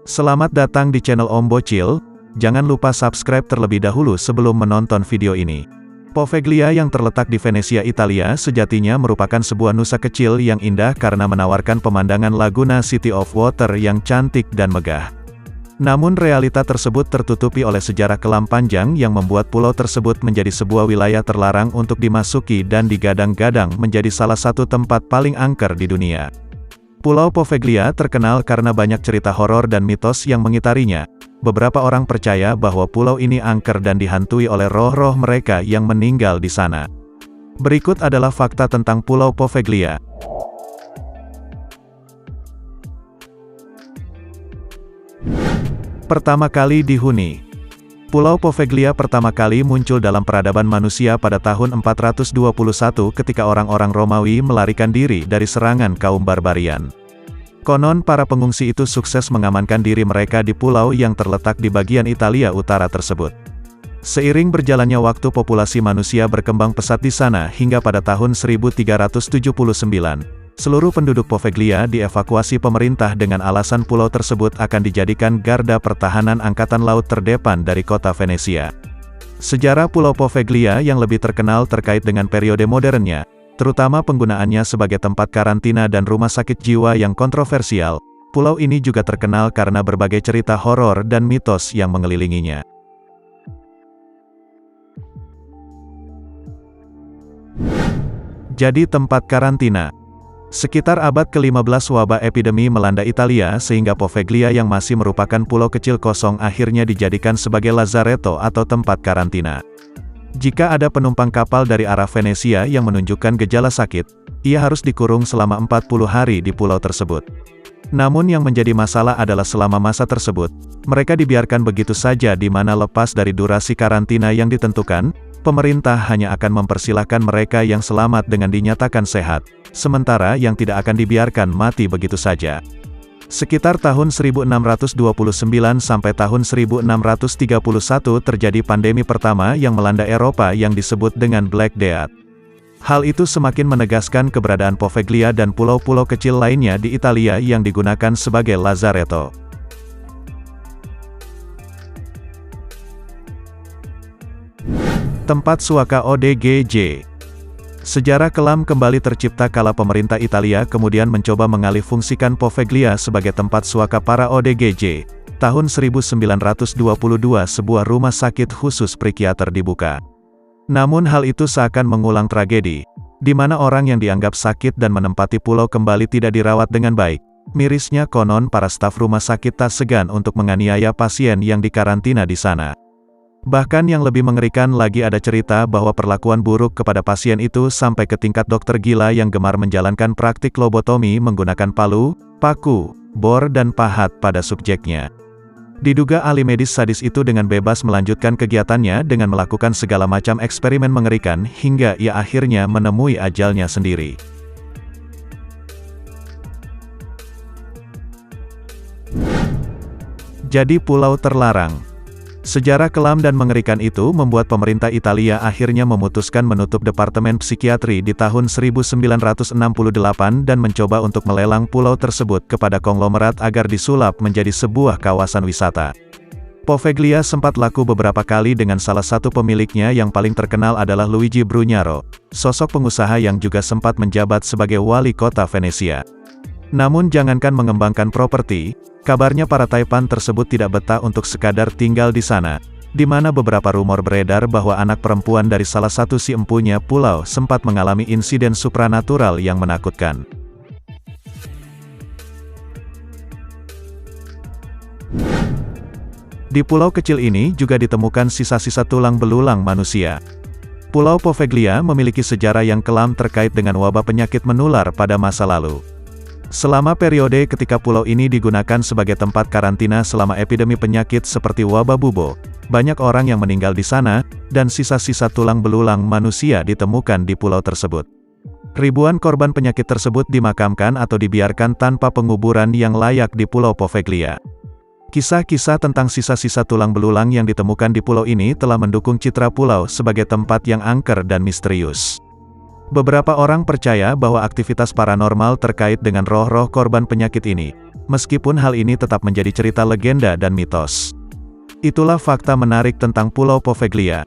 Selamat datang di channel Om Bocil, jangan lupa subscribe terlebih dahulu sebelum menonton video ini. Poveglia yang terletak di Venesia, Italia sejatinya merupakan sebuah nusa kecil yang indah karena menawarkan pemandangan Laguna City of Water yang cantik dan megah. Namun realita tersebut tertutupi oleh sejarah kelam panjang yang membuat pulau tersebut menjadi sebuah wilayah terlarang untuk dimasuki dan digadang-gadang menjadi salah satu tempat paling angker di dunia. Pulau Poveglia terkenal karena banyak cerita horor dan mitos yang mengitarinya. Beberapa orang percaya bahwa pulau ini angker dan dihantui oleh roh-roh mereka yang meninggal di sana. Berikut adalah fakta tentang Pulau Poveglia. Pertama kali dihuni. Pulau Poveglia pertama kali muncul dalam peradaban manusia pada tahun 421 ketika orang-orang Romawi melarikan diri dari serangan kaum barbarian. Konon para pengungsi itu sukses mengamankan diri mereka di pulau yang terletak di bagian Italia Utara tersebut. Seiring berjalannya waktu, populasi manusia berkembang pesat di sana hingga pada tahun 1379. Seluruh penduduk Poveglia dievakuasi pemerintah dengan alasan pulau tersebut akan dijadikan garda pertahanan angkatan laut terdepan dari kota Venesia. Sejarah Pulau Poveglia yang lebih terkenal terkait dengan periode modernnya, terutama penggunaannya sebagai tempat karantina dan rumah sakit jiwa yang kontroversial. Pulau ini juga terkenal karena berbagai cerita horor dan mitos yang mengelilinginya. Jadi tempat karantina. Sekitar abad ke-15 wabah epidemi melanda Italia sehingga Poveglia yang masih merupakan pulau kecil kosong akhirnya dijadikan sebagai lazaretto atau tempat karantina. Jika ada penumpang kapal dari arah Venesia yang menunjukkan gejala sakit, ia harus dikurung selama 40 hari di pulau tersebut. Namun yang menjadi masalah adalah selama masa tersebut, mereka dibiarkan begitu saja di mana lepas dari durasi karantina yang ditentukan, pemerintah hanya akan mempersilahkan mereka yang selamat dengan dinyatakan sehat, sementara yang tidak akan dibiarkan mati begitu saja. Sekitar tahun 1629 sampai tahun 1631 terjadi pandemi pertama yang melanda Eropa yang disebut dengan Black Death. Hal itu semakin menegaskan keberadaan Poveglia dan pulau-pulau kecil lainnya di Italia yang digunakan sebagai lazaretto. Tempat suaka ODGJ. Sejarah kelam kembali tercipta kala pemerintah Italia kemudian mencoba mengalihfungsikan Poveglia sebagai tempat suaka para ODGJ. Tahun 1922 sebuah rumah sakit khusus psikiater dibuka. Namun hal itu seakan mengulang tragedi, di mana orang yang dianggap sakit dan menempati pulau kembali tidak dirawat dengan baik. Mirisnya konon para staf rumah sakit tak segan untuk menganiaya pasien yang dikarantina di sana. Bahkan yang lebih mengerikan lagi, ada cerita bahwa perlakuan buruk kepada pasien itu sampai ke tingkat dokter gila yang gemar menjalankan praktik lobotomi menggunakan palu, paku, bor dan pahat pada subjeknya. Diduga ahli medis sadis itu dengan bebas melanjutkan kegiatannya dengan melakukan segala macam eksperimen mengerikan hingga ia akhirnya menemui ajalnya sendiri. Jadi pulau terlarang. Sejarah kelam dan mengerikan itu membuat pemerintah Italia akhirnya memutuskan menutup departemen psikiatri di tahun 1968 dan mencoba untuk melelang pulau tersebut kepada konglomerat agar disulap menjadi sebuah kawasan wisata. Poveglia sempat laku beberapa kali dengan salah satu pemiliknya yang paling terkenal adalah Luigi Brugnaro, sosok pengusaha yang juga sempat menjabat sebagai wali kota Venesia. Namun jangankan mengembangkan properti, kabarnya para taipan tersebut tidak betah untuk sekadar tinggal di sana, di mana beberapa rumor beredar bahwa anak perempuan dari salah satu si empunya pulau sempat mengalami insiden supranatural yang menakutkan. Di pulau kecil ini juga ditemukan sisa-sisa tulang belulang manusia. Pulau Poveglia memiliki sejarah yang kelam terkait dengan wabah penyakit menular pada masa lalu. Selama periode ketika pulau ini digunakan sebagai tempat karantina selama epidemi penyakit seperti wabah bubo, banyak orang yang meninggal di sana, dan sisa-sisa tulang belulang manusia ditemukan di pulau tersebut. Ribuan korban penyakit tersebut dimakamkan atau dibiarkan tanpa penguburan yang layak di Pulau Poveglia. Kisah-kisah tentang sisa-sisa tulang belulang yang ditemukan di pulau ini telah mendukung citra pulau sebagai tempat yang angker dan misterius. Beberapa orang percaya bahwa aktivitas paranormal terkait dengan roh-roh korban penyakit ini, meskipun hal ini tetap menjadi cerita legenda dan mitos. Itulah fakta menarik tentang Pulau Poveglia.